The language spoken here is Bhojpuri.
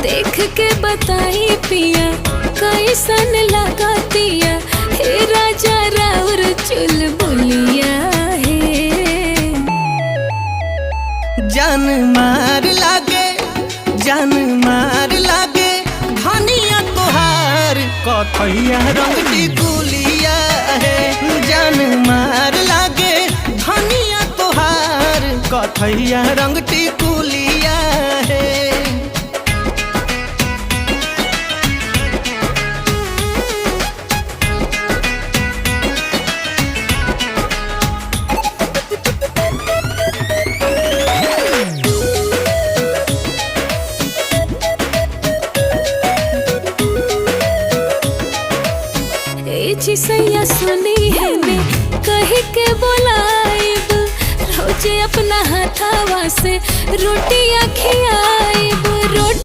देख के बताई पिया कैसन लगातिया हे राजा राउर चुल बुलिया है। जान मार लागे धनिया तोहार कथैया रंग टिकुलिया है। जान मार लागे धनिया तोहार कथैया रंग टिकुलिया है। सैया सुनी है मैं कही के बोलाइब रोजे अपना हाथावा से रोटियां खियाइब।